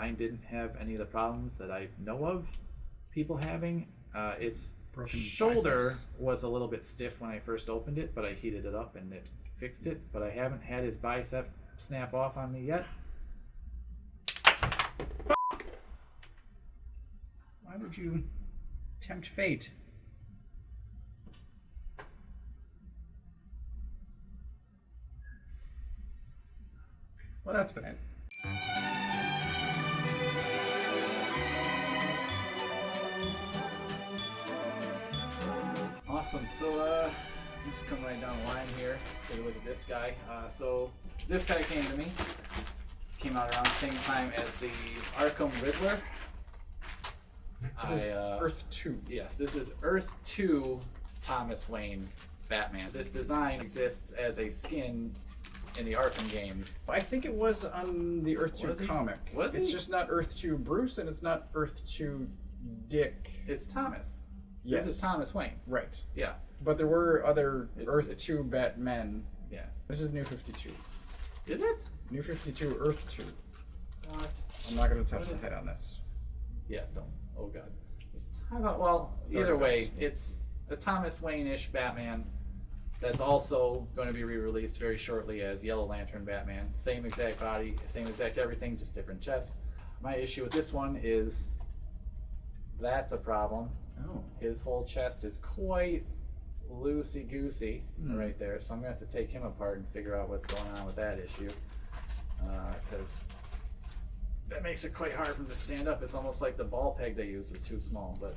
Mine didn't have any of the problems that I know of people having. Its Broken shoulder biceps. was a little bit stiff when I first opened it, but I heated it up and it fixed it. But I haven't had his bicep snap off on me yet. Why would you tempt fate? Well, that's bad. Awesome. So, just come right down the line here. Take a look at this guy. So, this guy came to me. Came out around the same time as the Arkham Riddler. This is Earth 2. Yes, this is Earth 2 Thomas Wayne Batman. This design exists as a skin in the Arkham games. I think it was on the Earth 2 comic. It's just not Earth 2 Bruce, and it's not Earth 2 Dick. It's Thomas. Yes. This is Thomas Wayne. Right. Yeah. But there were other Earth 2 Batmen. Yeah. This is New 52. Is it? New 52, Earth 2. What? I'm not going to touch the head on this. Yeah, don't. Oh, God. It's either way, it's a Thomas Wayne-ish Batman that's also going to be re-released very shortly as Yellow Lantern Batman. Same exact body, same exact everything, just different chest. My issue with this one is that's a problem. Oh. His whole chest is quite loosey-goosey right there, so I'm going to have to take him apart and figure out what's going on with that issue. Because that makes it quite hard for him to stand up. It's almost like the ball peg they used was too small, but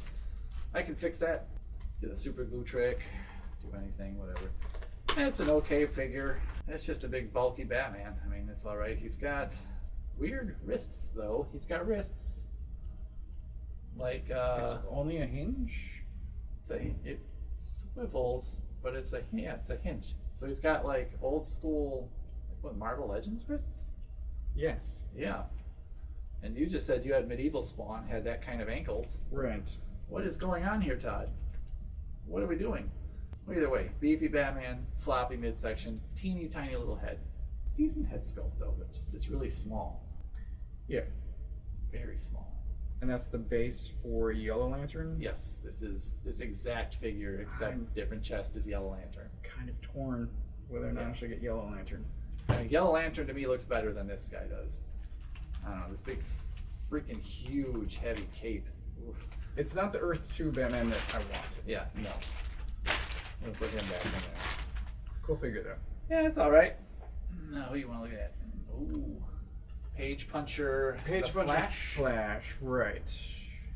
I can fix that. Do the super glue trick, do anything, whatever. It's an okay figure. It's just a big bulky Batman. I mean, it's alright. He's got weird wrists, though. He's got wrists. Like, it's only a hinge? It swivels, but it's a hinge. So he's got like old school, like what, Marvel Legends wrists? Yes. Yeah. And you just said you had Medieval Spawn, had that kind of ankles. Right. What is going on here, Todd? What are we doing? Well, either way, beefy Batman, floppy midsection, teeny tiny little head. Decent head sculpt though, but just it's really small. Yeah. Very small. And that's the base for Yellow Lantern? Yes, this is this exact figure, except different chest is Yellow Lantern. Kind of torn whether or not I should get Yellow Lantern. I mean, Yellow Lantern to me looks better than this guy does. I don't know, this big freaking huge heavy cape. Oof. It's not the Earth 2 Batman that I wanted. Yeah, no. We'll put him back in there. Cool figure though. Yeah, it's alright. Now, who you want to look at? Ooh. Page Puncher. Page Puncher Flash, right.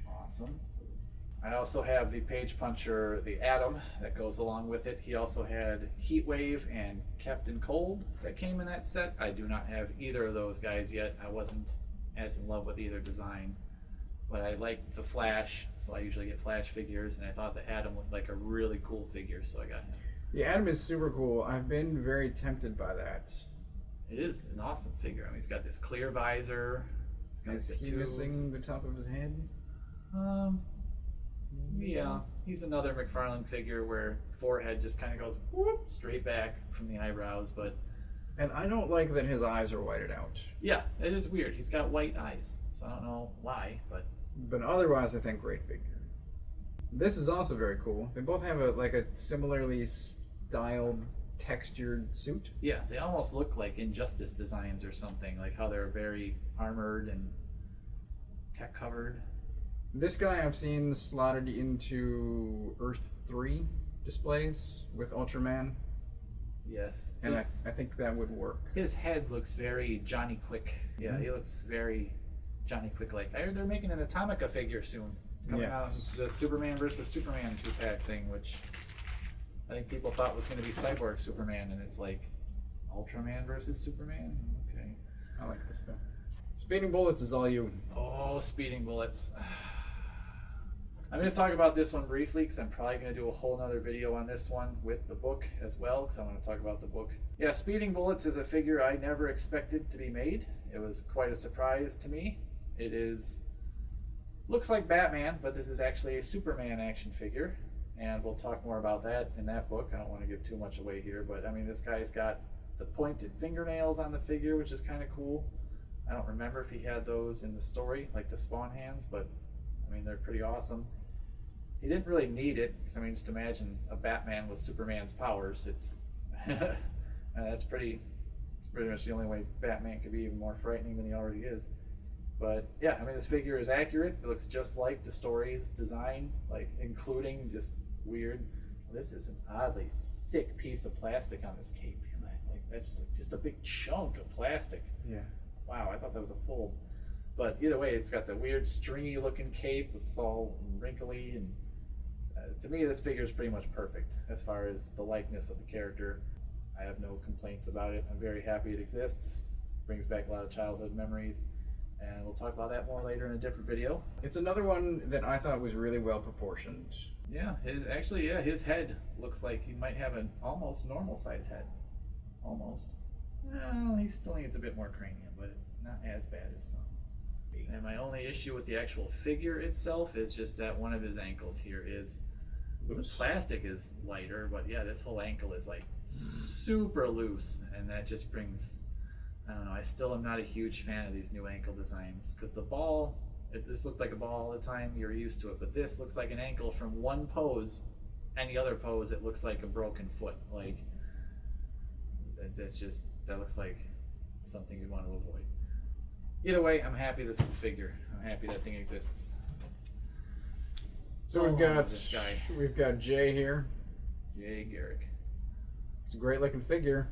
Awesome. I also have the Page Puncher, the Atom, that goes along with it. He also had Heatwave and Captain Cold that came in that set. I do not have either of those guys yet. I wasn't as in love with either design. But I liked the Flash, so I usually get Flash figures, and I thought the Atom looked like a really cool figure, so I got him. The Atom is super cool. I've been very tempted by that. It is an awesome figure. I mean, he's got this clear visor. Is he missing the top of his head? Yeah. He's another McFarlane figure where forehead just kind of goes whoop, straight back from the eyebrows, but... And I don't like that his eyes are whited out. Yeah, it is weird. He's got white eyes, so I don't know why, but... But otherwise, I think great figure. This is also very cool. They both have a similarly styled, textured suit. Yeah, they almost look like Injustice designs or something, like how they're very armored and tech covered. This guy I've seen slotted into Earth 3 displays with Ultraman. Yes. And I think that would work. His head looks very Johnny Quick. Yeah, he looks very Johnny Quick-like. I heard they're making an Atomica figure soon. It's coming out in the Superman versus Superman 2-pack thing, which I think people thought was going to be Cyborg Superman, and it's like Ultraman versus Superman? Okay. I like this though. Speeding Bullets is all you. Oh, Speeding Bullets. I'm going to talk about this one briefly because I'm probably going to do a whole nother video on this one with the book as well, because I want to talk about the book. Yeah, Speeding Bullets is a figure I never expected to be made. It was quite a surprise to me. It looks like Batman, but this is actually a Superman action figure, and we'll talk more about that in that book. I don't want to give too much away here, but I mean, this guy's got the pointed fingernails on the figure, which is kind of cool. I don't remember if he had those in the story, like the Spawn hands, but I mean, they're pretty awesome. He didn't really need it, because I mean, just imagine a Batman with Superman's powers. It's that's pretty much the only way Batman could be even more frightening than he already is. But yeah, I mean, this figure is accurate. It looks just like the story's design, like including just weird. This is an oddly thick piece of plastic on this cape. Like that's just a big chunk of plastic. Yeah. Wow, I thought that was a fold. But either way, it's got the weird stringy looking cape. It's all wrinkly, and to me, this figure is pretty much perfect as far as the likeness of the character. I have no complaints about it. I'm very happy it exists. Brings back a lot of childhood memories, and we'll talk about that more later in a different video. It's another one that I thought was really well proportioned. Yeah, his head looks like he might have an almost normal size head. Almost. Well, he still needs a bit more cranium, but it's not as bad as some. And my only issue with the actual figure itself is just that one of his ankles here is loose. The plastic is lighter, but yeah, this whole ankle is like super loose, and that just brings, I don't know, I still am not a huge fan of these new ankle designs, because the ball, this looked like a ball all the time, you're used to it, but this looks like an ankle from one pose, and the other pose it looks like a broken foot. Like, that looks like something you'd want to avoid. Either way, I'm happy this is a figure. I'm happy that thing exists. So we've got Jay here. Jay Garrick. It's a great looking figure.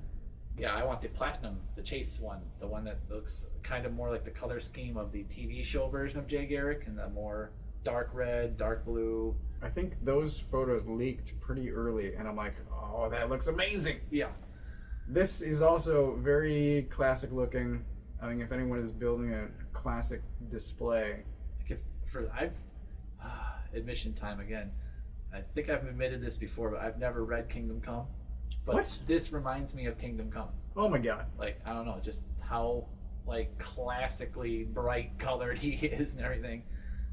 Yeah, I want the platinum, the chase one, the one that looks kind of more like the color scheme of the TV show version of Jay Garrick, and the more dark red, dark blue. I think those photos leaked pretty early, and I'm like, oh, that looks amazing. Yeah. This is also very classic looking. I mean, if anyone is building a classic display. Admission time again. I think I've admitted this before, but I've never read Kingdom Come. But what? This reminds me of Kingdom Come. Oh my god. Like, I don't know, just how like classically bright colored he is and everything.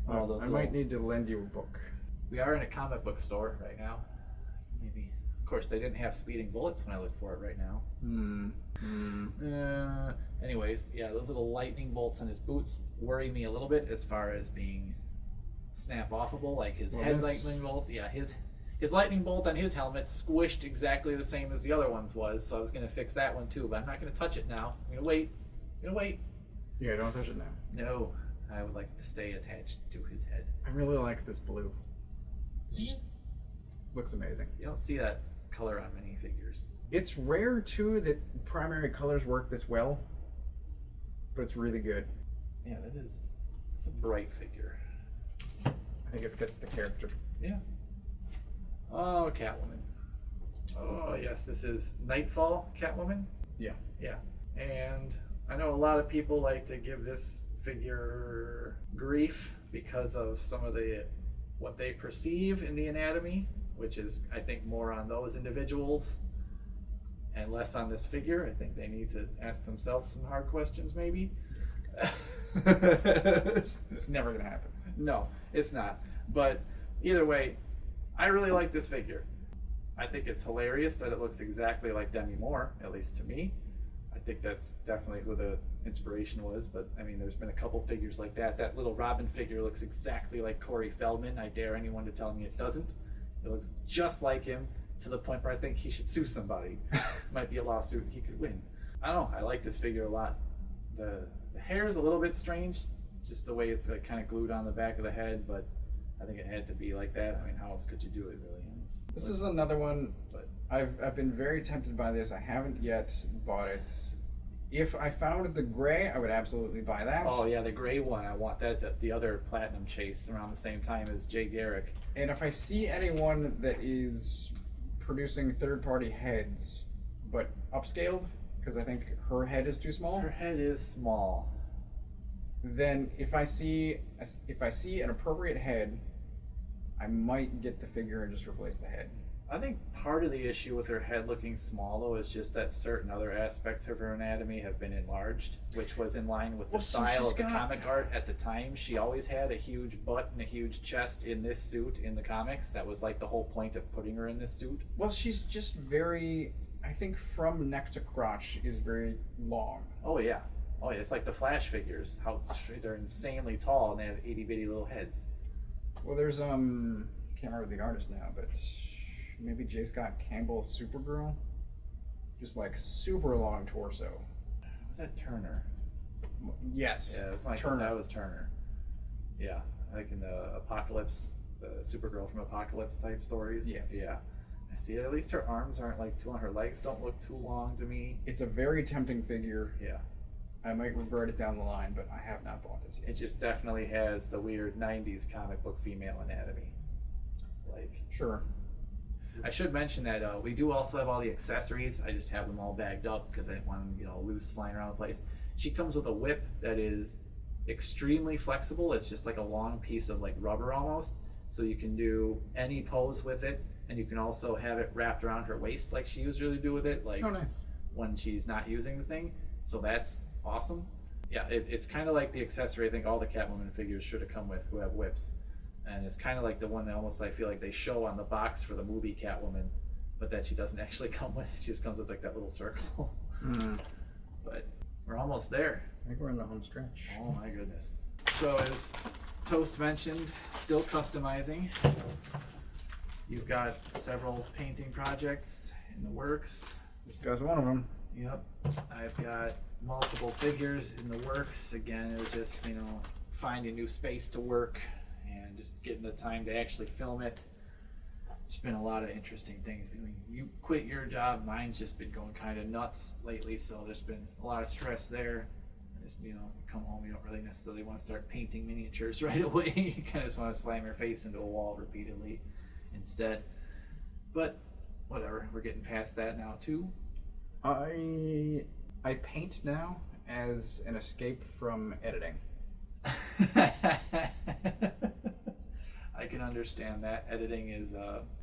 I might need to lend you a book. We are in a comic book store right now. Maybe. Of course, they didn't have speeding bullets when I looked for it right now. Anyways, yeah, those little lightning bolts on his boots worry me a little bit as far as being snap-offable. Like his lightning bolt, yeah, his lightning bolt on his helmet squished exactly the same as the other one's was, so I was going to fix that one too, but I'm not going to touch it now. I'm going to wait. Yeah, don't touch it now. No, I would like it to stay attached to his head. I really like this blue. Looks amazing. You don't see that color on many figures. It's rare too that primary colors work this well, but it's really good. Yeah, it's a bright figure. I think it fits the character. Yeah. Oh, Catwoman. Oh, yes, this is Knightfall Catwoman. Yeah. Yeah. And I know a lot of people like to give this figure grief because of some of what they perceive in the anatomy, which is, I think, more on those individuals and less on this figure. I think they need to ask themselves some hard questions, maybe. It's never going to happen. No, it's not. But either way, I really like this figure. I think it's hilarious that it looks exactly like Demi Moore, at least to me. I think that's definitely who the inspiration was, but I mean, there's been a couple figures like that. That little Robin figure looks exactly like Corey Feldman. I dare anyone to tell me it doesn't. It looks just like him, to the point where I think he should sue somebody. Might be a lawsuit he could win. I don't know, I like this figure a lot. The hair is a little bit strange, just the way it's like kind of glued on the back of the head, but I think it had to be like that. I mean, how else could you do it, really? This is another one, but I've been very tempted by this. I haven't yet bought it. If I found the gray, I would absolutely buy that. Oh yeah, the gray one. I want that at the other platinum chase around the same time as Jay Garrick. And if I see anyone that is producing third-party heads, but upscaled, because I think her head is too small. Her head is small. Then if I see an appropriate head, I might get the figure and just replace the head. I think part of the issue with her head looking small, though, is just that certain other aspects of her anatomy have been enlarged, which was in line with the style of the comic art at the time. She always had a huge butt and a huge chest in this suit in the comics. That was like the whole point of putting her in this suit. Well, she's just very, I think from neck to crotch is very long. Oh, yeah. Oh yeah, it's like the Flash figures. How they're insanely tall and they have itty bitty little heads. Well, there's can't remember the artist now, but maybe J. Scott Campbell's Supergirl, just like super long torso. Was that Turner? Yes. Yeah, that's my Turner. That was Turner. Yeah, like in the Apocalypse, the Supergirl from Apocalypse type stories. Yes. Yeah. See, at least her arms aren't like too long. Her legs don't look too long to me. It's a very tempting figure. Yeah. I might regret it down the line, but I have not bought this yet. It just definitely has the weird 90s comic book female anatomy. Like, Sure. I should mention that we do also have all the accessories. I just have them all bagged up because I didn't want them, loose flying around the place. She comes with a whip that is extremely flexible. It's just like a long piece of like rubber almost. So you can do any pose with it. And you can also have it wrapped around her waist like she usually do with it. Like, oh, nice. When she's not using the thing. So that's awesome. Yeah, it's kind of like the accessory I think all the Catwoman figures should have come with who have whips. And it's kind of like the one that almost I feel like they show on the box for the movie Catwoman, but that she doesn't actually come with. She just comes with like that little circle. But we're almost there. I think we're in the home stretch. Oh my goodness. So as Toast mentioned, still customizing. You've got several painting projects in the works. This guy's one of them. Yep. I've got multiple figures in the works. Again, it was just, finding new space to work and just getting the time to actually film it. There's been a lot of interesting things. I mean, you quit your job, mine's just been going kind of nuts lately, so there's been a lot of stress there. Just, come home, you don't really necessarily want to start painting miniatures right away. You kind of just want to slam your face into a wall repeatedly instead. But whatever, we're getting past that now too. I paint now as an escape from editing. I can understand that. Editing is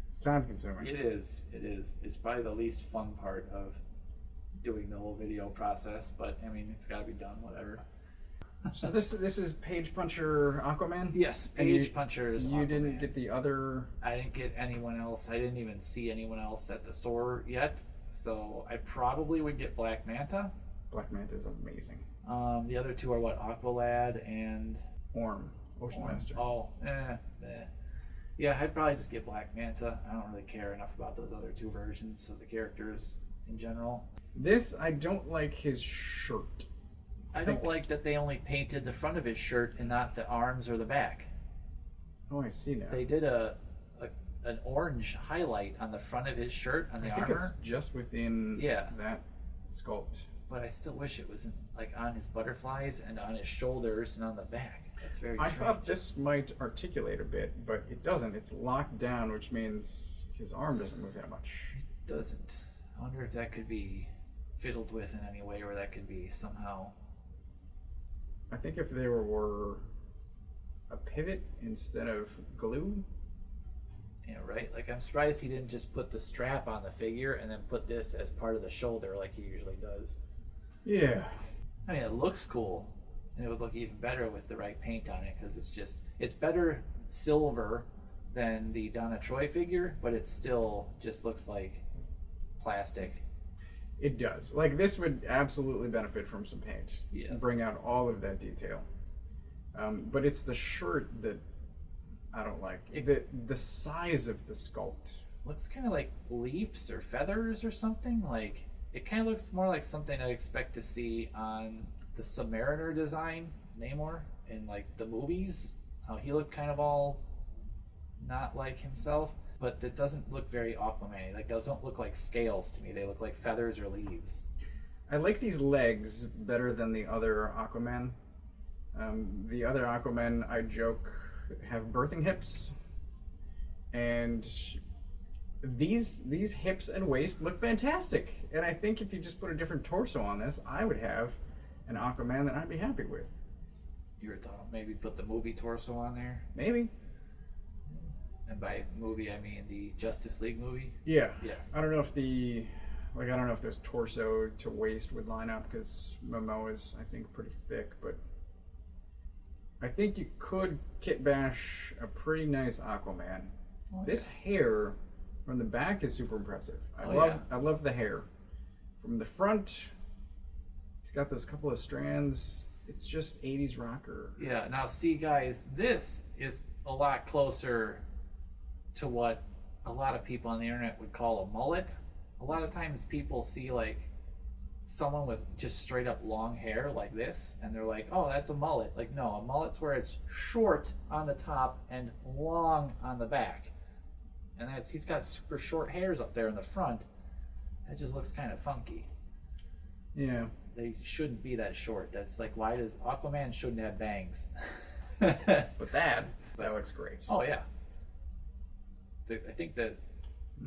It's time consuming. it is. It's probably the least fun part of doing the whole video process, but I mean it's gotta be done, whatever. So this is Page Puncher Aquaman? Yes, Page Puncher is You didn't Aquaman. get the other. I didn't get anyone else. I didn't even see anyone else at the store yet. So I probably would get Black Manta. Black Manta is amazing. The other two are what? Aqualad and Ocean Master. Oh, yeah, I'd probably just get Black Manta. I don't really care enough about those other two versions of the characters in general. This, I don't like his shirt. I don't like that they only painted the front of his shirt and not the arms or the back. Oh, I see now. They did an orange highlight on the front of his shirt on the I think armor. it's just within that sculpt. But I still wish it was like on his butterflies and on his shoulders and on the back. That's very I strange. thought this might articulate a bit, but it doesn't. It's locked down, which means his arm doesn't move that much. It doesn't. I wonder if that could be fiddled with in any way, or that could be somehow. I think if there were a pivot instead of glue. Yeah, right? Like, I'm surprised he didn't just put the strap on the figure and then put this as part of the shoulder like he usually does. Yeah. I mean, it looks cool. And it would look even better with the right paint on it, because it's better silver than the Donna Troy figure, but it still just looks like plastic. It does. Like, this would absolutely benefit from some paint. Yes. Bring out all of that detail. But it's the shirt that I don't like. The size of the sculpt. Looks kind of like leaves or feathers or something. Like, it kind of looks more like something I expect to see on the Submariner design, Namor, in like the movies. How he looked kind of all not like himself. But it doesn't look very Aquaman. Like, those don't look like scales to me. They look like feathers or leaves. I like these legs better than the other Aquaman. The other Aquaman, I joke, have birthing hips. And these hips and waist look fantastic. And I think if you just put a different torso on this, I would have an Aquaman that I'd be happy with. You were thought maybe put the movie torso on there? Maybe. And by movie, I mean the Justice League movie? Yeah. Yes. I don't know if there's torso to waist would line up, because Momo is, I think, pretty thick, but I think you could kit bash a pretty nice Aquaman. Oh, this hair from the back is super impressive. I love the hair. From the front, He's got those couple of strands. It's just 80s rocker. Yeah, now see guys, this is a lot closer to what a lot of people on the internet would call a mullet. A lot of times people see like someone with just straight up long hair like this and they're like, oh, that's a mullet. Like, no, a mullet's where it's short on the top and long on the back. And that's, he's got super short hairs up there in the front. That just looks kind of funky. Yeah. They shouldn't be that short. That's like, why does Aquaman shouldn't have bangs? But that looks great. Oh yeah. I think the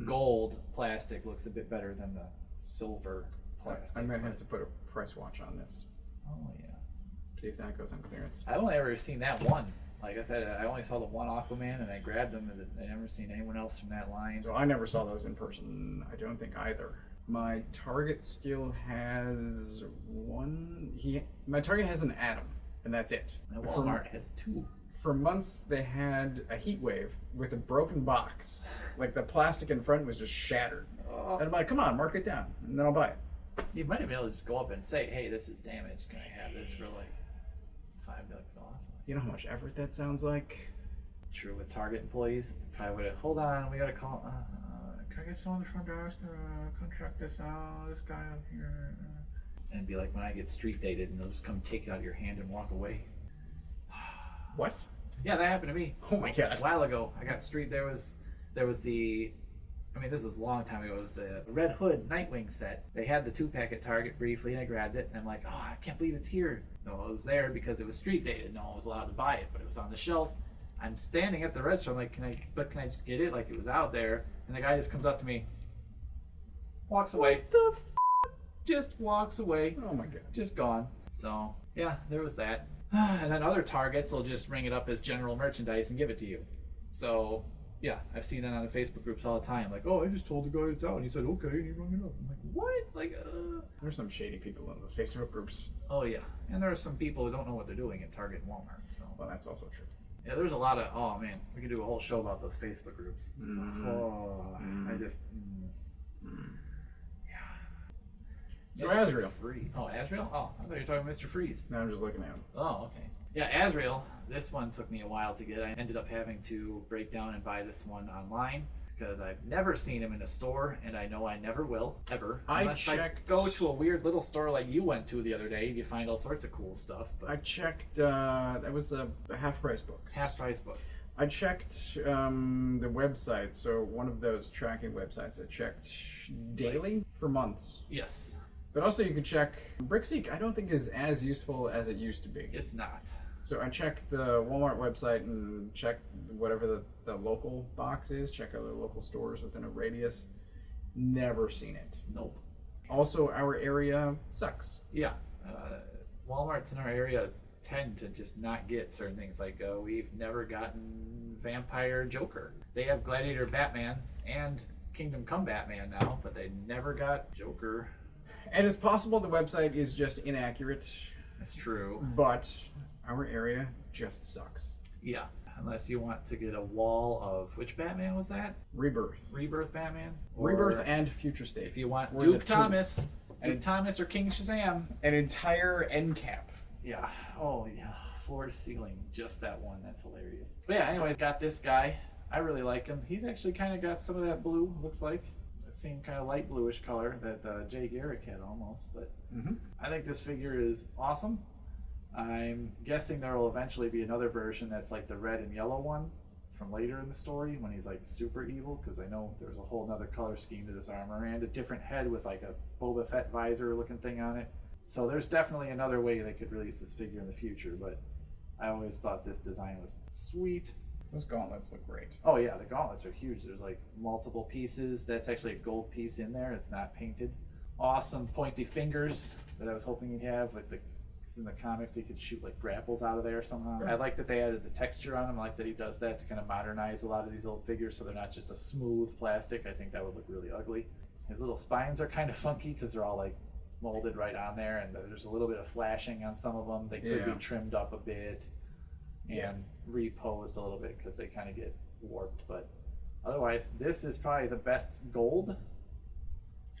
gold plastic looks a bit better than the silver plastic. I might have to put a price watch on this. Oh yeah. See if that goes on clearance. I've only ever seen that one. Like I said, I only saw the one Aquaman and I grabbed them, and I never seen anyone else from that line. So I never saw those in person. I don't think either. My Target still has one. My Target has an Atom, and that's it. And Wal-Mart has two. For months, they had a heat wave with a broken box. Like the plastic in front was just shattered. And I'm like, come on, mark it down, and then I'll buy it. You might have been able to just go up and say, hey, this is damaged. Can I have this for like $5 off? You know how much effort that sounds like? True, with Target employees, probably would have, hold on, we gotta call, can I get someone on the front desk, come check this out, this guy up here. And be like, when I get street dated, and they'll just come take it out of your hand and walk away. What? Yeah, that happened to me. Oh my god. A while ago, I got street, there was the, I mean, this was a long time ago, it was the Red Hood Nightwing set. They had the 2-pack at Target briefly, and I grabbed it, and I'm like, oh, I can't believe it's here. No, it was there because it was street dated. No one was allowed to buy it, but it was on the shelf. I'm standing at the register, I'm like, can I just get it? Like, it was out there, and the guy just comes up to me, walks away. What the just walks away. Oh my god. Just gone. So, yeah, there was that. And then other Targets will just ring it up as general merchandise and give it to you. So, yeah, I've seen that on the Facebook groups all the time. Like, oh, I just told the guy it's out, and he said, okay, and he rung it up. I'm like, what? Like, There's some shady people in those Facebook groups. Oh, yeah. And there are some people who don't know what they're doing at Target and Walmart. So. Well, that's also true. Yeah, there's a lot of, oh man, we could do a whole show about those Facebook groups. I just, yeah. So Mr. Azrael. Oh, Azrael? Oh, I thought you were talking Mr. Freeze. No, I'm just looking at him. Oh, okay. Yeah, Azrael, this one took me a while to get. I ended up having to break down and buy this one online because I've never seen him in a store, and I know I never will, ever. Unless I go to a weird little store like you went to the other day, you find all sorts of cool stuff. But I checked, that was a half-price book. Half-price books. I checked the website, so one of those tracking websites I checked daily for months. Yes. But also you could check, Brickseek I don't think is as useful as it used to be. It's not. So I checked the Walmart website and checked whatever the local box is, check other local stores within a radius. Never seen it. Nope. Also, our area sucks. Yeah. Walmarts in our area tend to just not get certain things. Like, we've never gotten Vampire Joker. They have Gladiator Batman and Kingdom Come Batman now, but they never got Joker. And it's possible the website is just inaccurate. That's true. But our area just sucks. Yeah. Unless you want to get a wall of, which Batman was that? Rebirth. Rebirth Batman? Rebirth and Future State. If you want We're Duke Thomas. Duke Thomas or King Shazam. An entire end cap. Yeah. Oh, yeah. Floor to ceiling. Just that one. That's hilarious. But yeah, anyways, got this guy. I really like him. He's actually kind of got some of that blue, looks like. That same kind of light bluish color that Jay Garrick had almost. But I think this figure is awesome. I'm guessing there will eventually be another version that's like the red and yellow one from later in the story when he's like super evil, because I know there's a whole nother color scheme to this armor and a different head with like a Boba Fett visor looking thing on it. So there's definitely another way they could release this figure in the future, but I always thought this design was sweet. Those gauntlets look great. Oh yeah, the gauntlets are huge. There's like multiple pieces. That's actually a gold piece in there. It's not painted. Awesome pointy fingers that I was hoping you'd have with the, in the comics he could shoot like grapples out of there somehow. I like that they added the texture on them. I like that he does that to kind of modernize a lot of these old figures so they're not just a smooth plastic. I think that would look really ugly. His little spines are kind of funky because they're all like molded right on there, and there's a little bit of flashing on some of them. They could be trimmed up a bit and reposed a little bit because they kind of get warped, but otherwise this is probably the best gold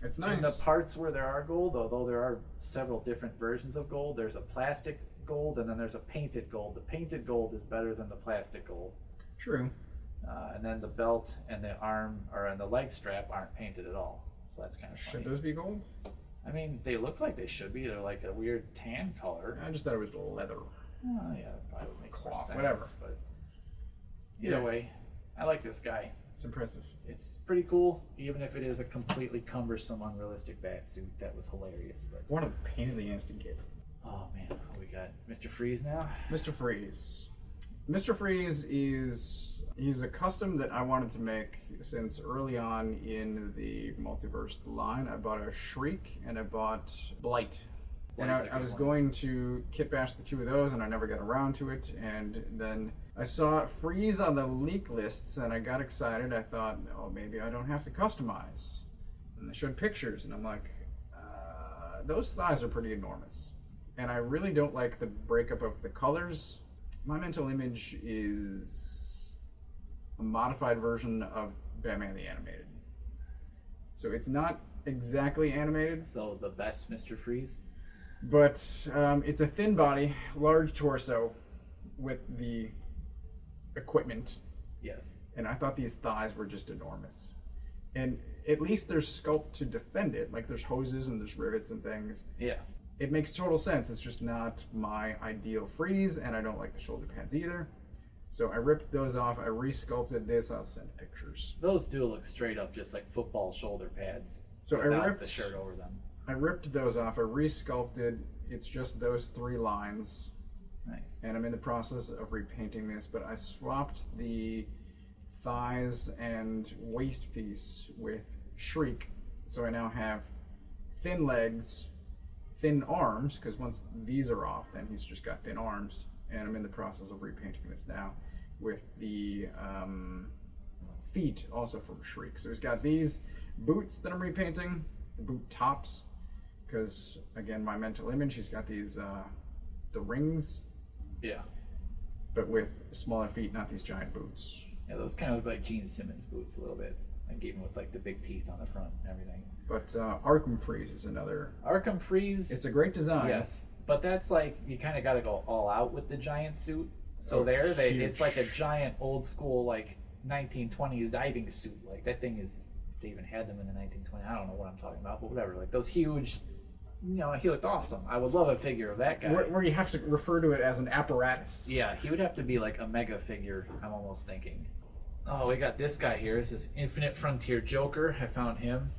It's In the nice. parts where there are gold, although there are several different versions of gold, there's a plastic gold and then there's a painted gold. The painted gold is better than the plastic gold. True. And then the belt and the arm and the leg strap aren't painted at all. So that's kind of funny. Should those be gold? I mean, they look like they should be. They're like a weird tan color. I just thought it was leather. Oh, yeah, probably would make more Cloth, sense. whatever. But either way, I like this guy. It's impressive. It's pretty cool, even if it is a completely cumbersome, unrealistic bat suit. That was hilarious. But What a pain in the ass to get. oh man, we got Mr. Freeze now. Mr. Freeze. Mr. Freeze he's a custom that I wanted to make since early on in the Multiverse line. I bought a Shriek and I bought Blight. And Blight's a I good was one. going to kit bash the two of those and I never got around to it. And then I saw Freeze on the leak lists and I got excited. I thought, oh, maybe I don't have to customize. And they showed pictures and I'm like, those thighs are pretty enormous. And I really don't like the breakup of the colors. My mental image is a modified version of Batman the Animated. So it's not exactly animated, So the best Mr. Freeze. but it's a thin body, large torso with the equipment. Yes. And I thought these thighs were just enormous. And at least there's sculpt to defend it. Like there's hoses and there's rivets and things. Yeah. It makes total sense. It's just not my ideal Freeze, and I don't like the shoulder pads either. So I ripped those off. I resculpted this. I'll send pictures. Those do look straight up just like football shoulder pads. So I without ripped the shirt over them. I ripped those off. I resculpted. It's just those three lines, Nice. and I'm in the process of repainting this. But I swapped the thighs and waist piece with Shriek, so I now have thin legs, thin arms, because once these are off, then he's just got thin arms. And I'm in the process of repainting this now with the feet also from Shriek. So he's got these boots that I'm repainting, the boot tops, because again, my mental image, he's got these the rings, Yeah. but with smaller feet, not these giant boots. Yeah, those kind of look like Gene Simmons boots a little bit. Like even with like the big teeth on the front and everything. But Arkham Freeze is another. Arkham Freeze. It's a great design. Yes, but that's like you kind of got to go all out with the giant suit. So Oh, it's huge. it's like a giant old school like 1920s diving suit. Like that thing is. If they even had them in the 1920s, I don't know what I'm talking about, but whatever. Like those huge. He looked awesome. I would love a figure of that guy. Where you have to refer to it as an apparatus. Yeah, he would have to be like a mega figure. I'm almost thinking. Oh, we got this guy here. This is Infinite Frontier Joker. I found him.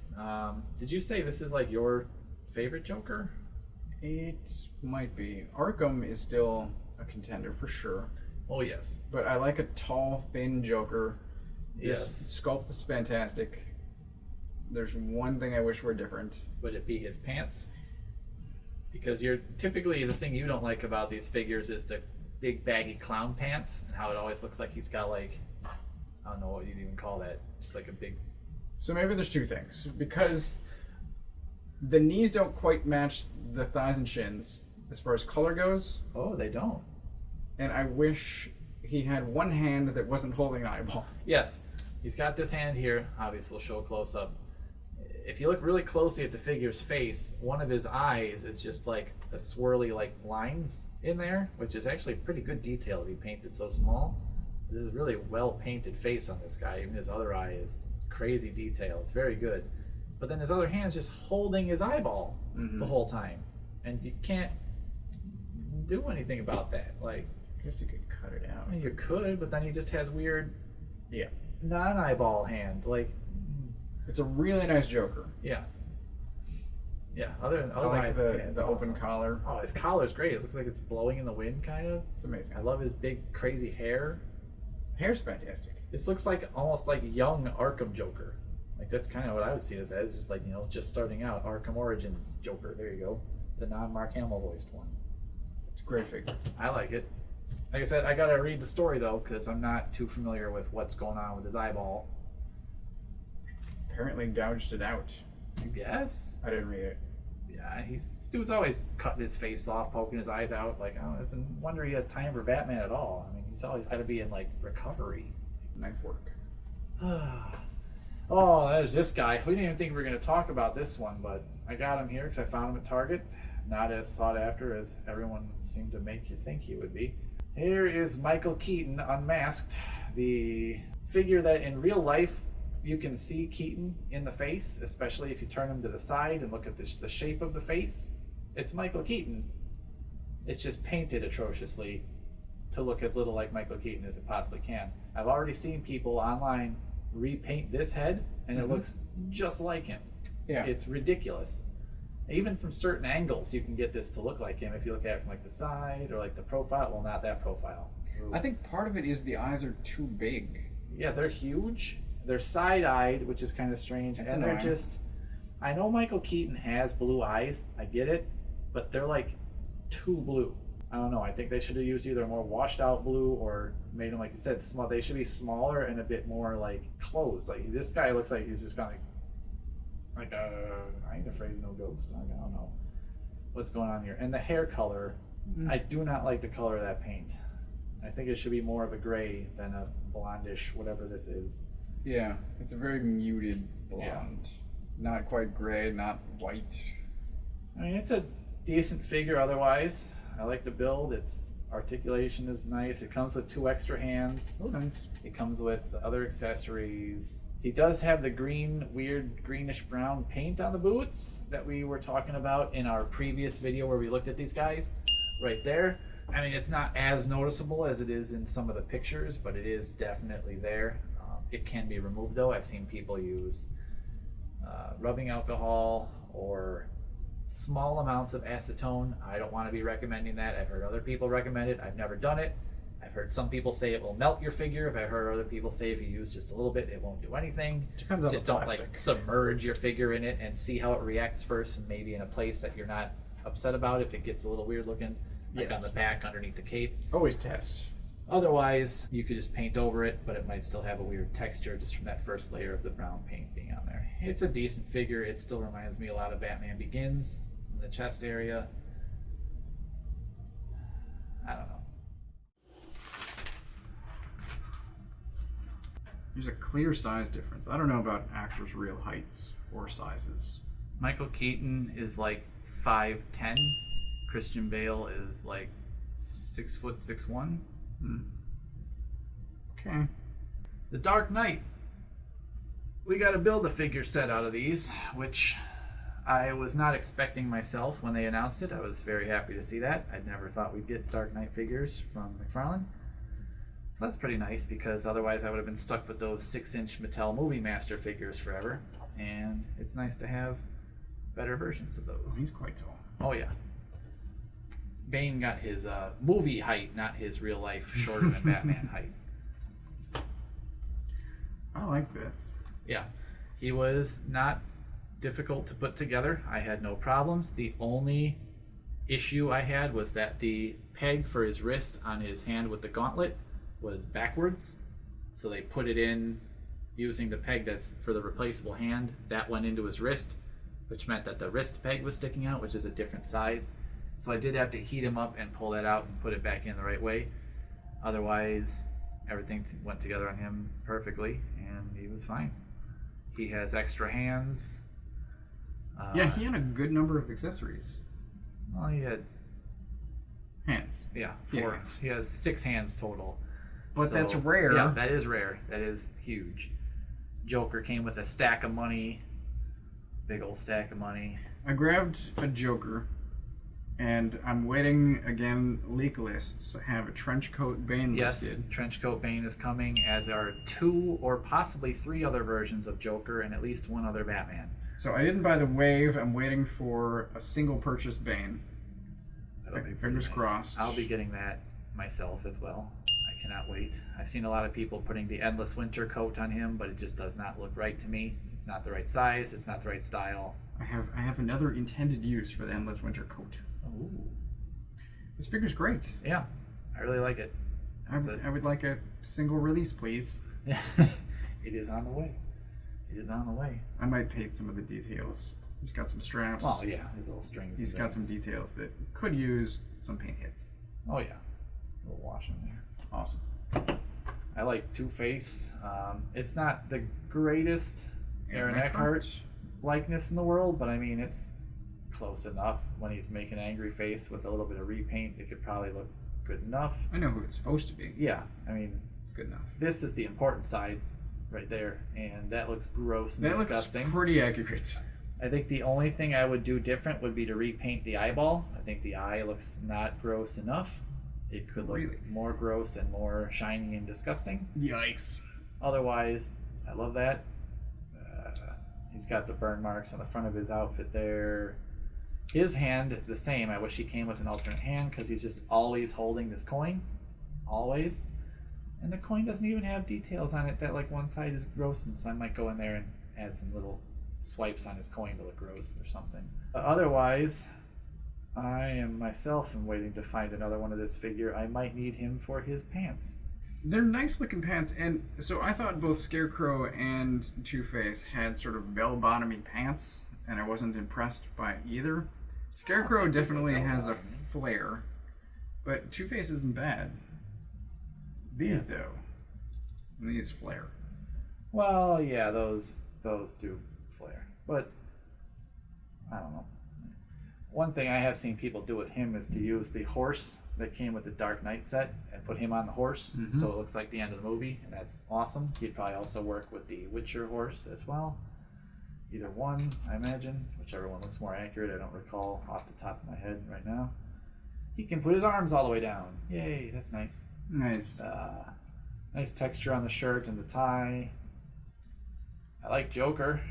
Did you say this is like your favorite Joker? It might be. Arkham is still a contender for sure. Oh yes. But I like a tall, thin Joker. This Yes. sculpt is fantastic. There's one thing I wish were different. Would it be his pants? Because you're typically the thing you don't like about these figures is the big baggy clown pants and how it always looks like he's got like I don't know what you'd even call that. Just like a big. So maybe there's two things. Because the knees don't quite match the thighs and shins as far as color goes. Oh, they don't. And I wish he had one hand that wasn't holding an eyeball. Yes, he's got this hand here. Obviously, we'll show a close up. If you look really closely at the figure's face, one of his eyes is just like a swirly like lines in there, which is actually pretty good detail to be painted so small. This is a really well painted face on this guy. Even his other eye is crazy detail. It's very good. But then his other hand's just holding his eyeball the whole time, and you can't do anything about that. Like, I guess you could cut it out. I mean, you could, but then he just has weird Yeah. non-eyeball hand. Like, It's a really nice Joker. yeah. Yeah, I like Otherwise, the open collar. Oh, his collar's great. It looks like it's blowing in the wind, kind of. It's amazing. I love his big, crazy hair. Hair's fantastic. This looks like almost like young Arkham Joker. Like that's kind of what I would see this as, just like just starting out Arkham Origins Joker. There you go, the non-Mark Hamill voiced one. It's a great figure. I like it. Like I said, I gotta read the story though because I'm not too familiar with what's going on with his eyeball. Apparently gouged it out. I guess. I didn't read it. Yeah, this dude's always cutting his face off, poking his eyes out. Like, oh, it's no wonder he has time for Batman at all. I mean, he's always got to be in like recovery. Knife work. Oh, there's this guy. We didn't even think we were going to talk about this one, but I got him here because I found him at Target. Not as sought after as everyone seemed to make you think he would be. Here is Michael Keaton unmasked. The figure that in real life you can see Keaton in the face, especially if you turn him to the side and look at the shape of the face. It's Michael Keaton. It's just painted atrociously to look as little like Michael Keaton as it possibly can. I've already seen people online repaint this head and it looks just like him. Yeah. It's ridiculous. Even from certain angles you can get this to look like him if you look at it from like the side or like the profile. Well, not that profile. Ooh. I think part of it is the eyes are too big. Yeah, they're huge. They're side-eyed, which is kind of strange. That's and annoying. They're just... I know Michael Keaton has blue eyes. I get it. But they're like too blue. I don't know. I think they should have used either a more washed-out blue or made them, like you said, small. They should be smaller and a bit more like closed. Like this guy looks like he's just kind of like I ain't afraid of no ghost. I don't know what's going on here. And the hair color, I do not like the color of that paint. I think it should be more of a gray than a blondish, whatever this is. Yeah, it's a very muted blonde. Yeah. Not quite gray, not white. I mean, it's a decent figure otherwise. I like the build. Its articulation is nice. It comes with 2 extra hands. Oh, nice. It comes with other accessories. He does have the green, weird greenish brown paint on the boots that we were talking about in our previous video where we looked at these guys right there. I mean, it's not as noticeable as it is in some of the pictures, but it is definitely there. It can be removed though. I've seen people use rubbing alcohol or small amounts of acetone. I don't want to be recommending that. I've heard other people recommend it. I've never done it. I've heard some people say it will melt your figure. I've heard other people say if you use just a little bit, it won't do anything. Depends on just the don't plastic. like submerge your figure in it and see how it reacts first, and maybe in a place that you're not upset about if it gets a little weird looking, like Yes. on the back underneath the cape. Always test. Otherwise, you could just paint over it, but it might still have a weird texture just from that first layer of the brown paint being on there. It's a decent figure. It still reminds me a lot of Batman Begins in the chest area. I don't know. There's a clear size difference. I don't know about actors' real heights or sizes. Michael Keaton is like 5'10". Christian Bale is like 6'6'1". Okay. The Dark Knight. We got to build a figure set out of these, which I was not expecting myself when they announced it. I was very happy to see that. I'd never thought we'd get Dark Knight figures from McFarlane. So that's pretty nice, because otherwise I would have been stuck with those 6-inch Mattel Movie Master figures forever. And it's nice to have better versions of Oh, those. he's quite tall. Oh yeah. Bane got his movie height, not his real life shorter than Batman height. I like this. Yeah. He was not difficult to put together. I had no problems. The only issue I had was that the peg for his wrist on his hand with the gauntlet was backwards. So they put it in using the peg that's for the replaceable hand. That went into his wrist, which meant that the wrist peg was sticking out, which is a different size. So I did have to heat him up and pull that out and put it back in the right way. Otherwise, everything went together on him perfectly, and he was fine. He has extra hands. Yeah, he had a good number of accessories. Well, he had, Hands. yeah, Yeah, 4. hands. He has 6 hands total. But So, that's rare. Yeah, that is rare. That is huge. Joker came with a stack of money. Big old stack of money. I grabbed a Joker, and I'm waiting again. Leak lists have a trenchcoat Bane Yes, listed. Trenchcoat Bane is coming, as are 2 or possibly 3 other versions of Joker and at least 1 other Batman. So I didn't buy the wave. I'm waiting for a single purchase Bane. That'll be pretty Fingers nice. crossed. I'll be getting that myself as well. I cannot wait. I've seen a lot of people putting the Endless Winter coat on him, but it just does not look right to me. It's not the right size. It's not the right style. I have another intended use for the Endless Winter coat. Ooh. This figure's great. Yeah, I really like it. I would like a single release, please. It is on the way. It is on the way. I might paint some of the details. He's got some straps. Oh yeah, his little strings. He's and got some things. details that could use some paint hits. Oh yeah, a little wash in there. Awesome. I like Two-Face. It's not the greatest Aaron Eckhart likeness in the world, but I mean, it's close enough. When he's making an angry face with a little bit of repaint, it could probably look good enough. I know who it's supposed to be. Yeah, I mean, it's good enough. This is the important side right there, and that looks gross and disgusting. That looks pretty accurate. I think the only thing I would do different would be to repaint the eyeball. I think the eye looks not gross enough. It could look more gross and more shiny and disgusting. Yikes. Otherwise, I love that. He's got the burn marks on the front of his outfit there. His hand, the same. I wish he came with an alternate hand because he's just always holding this coin. Always. And the coin doesn't even have details on it that like one side is gross, and so I might go in there and add some little swipes on his coin to look gross or something. Otherwise, I am myself waiting to find another one of this figure. I might need him for his pants. They're nice looking pants, and so I thought both Scarecrow and Two-Face had sort of bell-bottomy pants, and I wasn't impressed by either. Scarecrow definitely has a flare, but Two-Face isn't bad. These though, these flare. Well, yeah, those do flare, but I don't know. One thing I have seen people do with him is to use the horse that came with the Dark Knight set and put him on the horse, so it looks like the end of the movie, and that's awesome. He'd probably also work with the Witcher horse as well. Either one, I imagine. Whichever one looks more accurate. I don't recall off the top of my head right now. He can put his arms all the way down. Yay, that's nice. Nice. Nice texture on the shirt and the tie. I like Joker.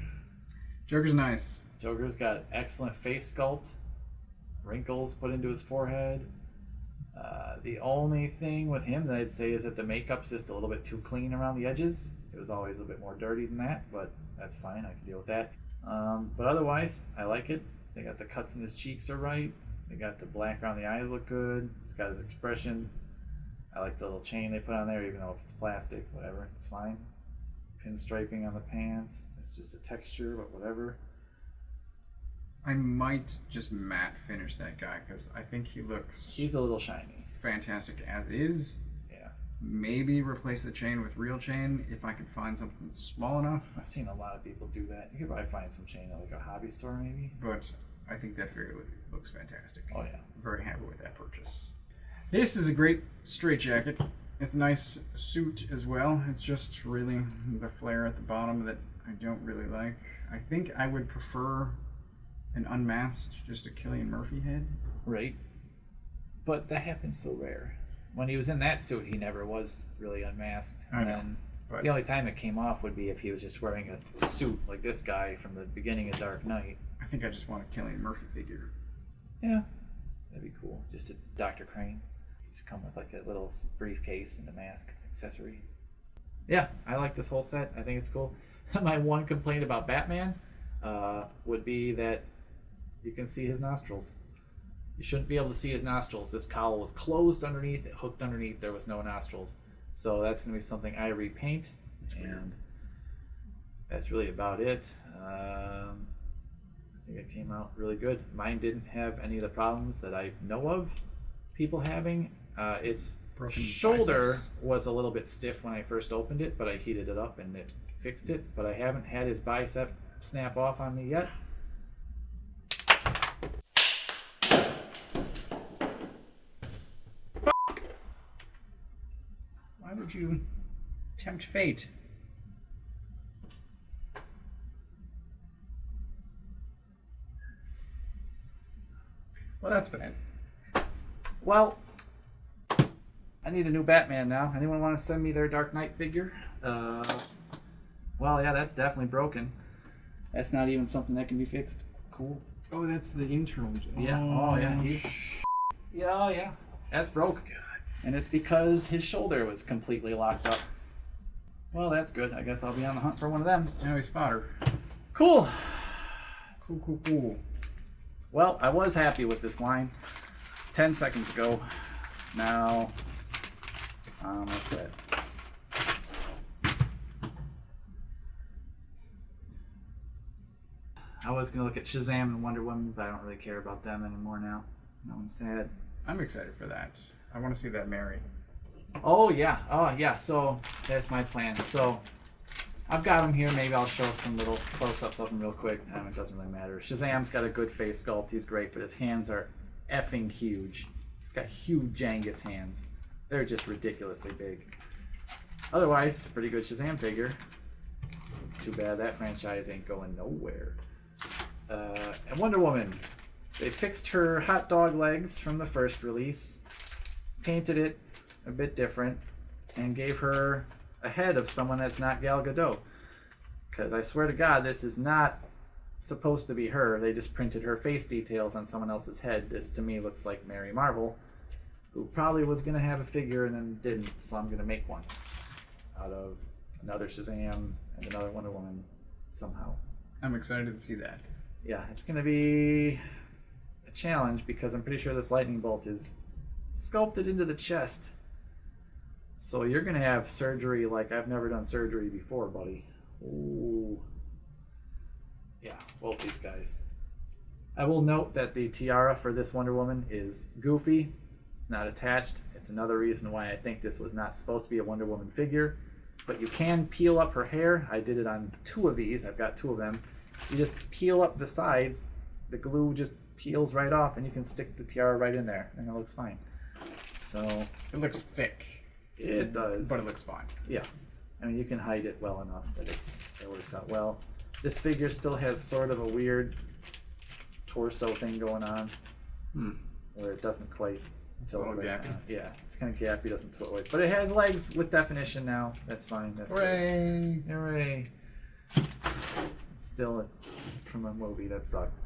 Joker's nice. Joker's got excellent face sculpt. Wrinkles put into his forehead. The only thing with him that I'd say is that the makeup's just a little bit too clean around the edges. It was always a bit more dirty than that, but that's fine. I can deal with that. But otherwise, I like it. They got the cuts in his cheeks are right. They got the black around the eyes look good. It's got his expression. I like the little chain they put on there, even though if it's plastic, whatever, it's fine. Pinstriping on the pants. It's just a texture, but whatever. I might just matte finish that guy because I think he's a little shiny. Fantastic as is. Yeah. Maybe replace the chain with real chain if I could find something small enough. I've seen a lot of people do that. You could probably find some chain at like a hobby store maybe. But I think that figure looks fantastic. Oh yeah. I'm very happy with that purchase. This is a great straitjacket. It's a nice suit as well. It's just really the flare at the bottom that I don't really like. I think I would prefer an unmasked, just a Cillian Murphy head. Right. But that happens so rare. When he was in that suit, he never was really unmasked. I know. But the only time it came off would be if he was just wearing a suit like this guy from the beginning of Dark Knight. I think I just want a Cillian Murphy figure. Yeah, that'd be cool. Just a Dr. Crane. He's come with like a little briefcase and a mask accessory. Yeah, I like this whole set. I think it's cool. My one complaint about Batman would be that you can see his nostrils. You shouldn't be able to see his nostrils. This cowl was closed underneath, it hooked underneath, there was no nostrils. So that's going to be something I repaint. And that's really about it. I think it came out really good. Mine didn't have any of the problems that I know of people having. Its Broken shoulder biceps. was a little bit stiff when I first opened it, but I heated it up and it fixed it. But I haven't had his bicep snap off on me yet. Why would you tempt fate? Well, that's bad. Well, I need a new Batman now. Anyone want to send me their Dark Knight figure? Well, yeah, that's definitely broken. That's not even something that can be fixed. Cool. Oh, that's the internal. Yeah. Oh, yeah. Yeah, oh, yeah. That's broke. God. And it's because his shoulder was completely locked up. Well, that's good. I guess I'll be on the hunt for one of them. Now he's fodder. Cool. Cool. Well, I was happy with this line 10 seconds ago. Now, I'm upset. I was going to look at Shazam and Wonder Woman, but I don't really care about them anymore now. No, I'm sad. I'm excited for that. I want to see that Mary. Oh, yeah. So, that's my plan. So, I've got him here. Maybe I'll show some little close-ups of him real quick. It doesn't really matter. Shazam's got a good face sculpt. He's great, but his hands are effing huge. He's got huge Angus hands. They're just ridiculously big. Otherwise, it's a pretty good Shazam figure. Too bad that franchise ain't going nowhere. And Wonder Woman. They fixed her hot dog legs from the first release, painted it a bit different, and gave her a head of someone that's not Gal Gadot. Because I swear to God, this is not supposed to be her. They just printed her face details on someone else's head. This, to me, looks like Mary Marvel, who probably was going to have a figure and then didn't, so I'm going to make one out of another Shazam and another Wonder Woman somehow. I'm excited to see that. Yeah, it's going to be a challenge because I'm pretty sure this lightning bolt is sculpted into the chest. So you're going to have surgery like I've never done surgery before, buddy. Ooh. Yeah, both these guys. I will note that the tiara for this Wonder Woman is goofy. It's not attached. It's another reason why I think this was not supposed to be a Wonder Woman figure. But you can peel up her hair. I did it on 2 of these. I've got 2 of them. You just peel up the sides. The glue just peels right off, and you can stick the tiara right in there, and it looks fine. So it looks thick. It does. But it looks fine. Yeah. I mean, you can hide it well enough that it works out well. This figure still has sort of a weird torso thing going on. Where it doesn't quite tilt right. Gappy. Yeah, it's kind of gappy, doesn't tilt right. But it has legs with definition now. That's fine. That's Hooray! Good. Hooray! It's still from a movie that sucked.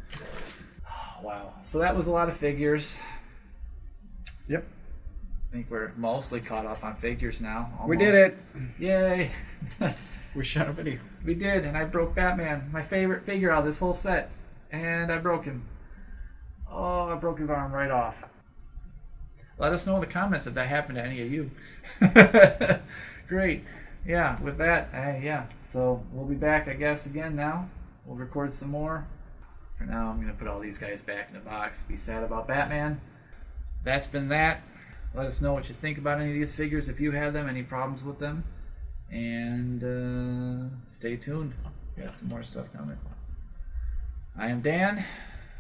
Oh, wow. So that was a lot of figures. Yep. I think we're mostly caught up on figures now. Almost. We did it! Yay! We shot a video. We did, and I broke Batman, my favorite figure out of this whole set. And I broke him. Oh, I broke his arm right off. Let us know in the comments if that happened to any of you. Great. Yeah, with that, yeah. So we'll be back, I guess, again now. We'll record some more. For now, I'm going to put all these guys back in the box. Be sad about Batman. That's been that. Let us know what you think about any of these figures, if you had them, any problems with them. And stay tuned. Got some more stuff coming. I am Dan.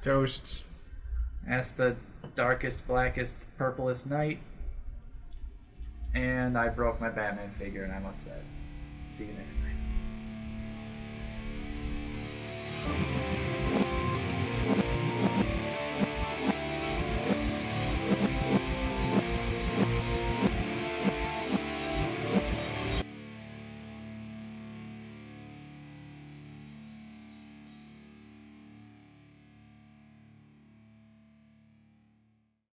Toast. That's the darkest, blackest, purplest night. And I broke my Batman figure and I'm upset. See you next time.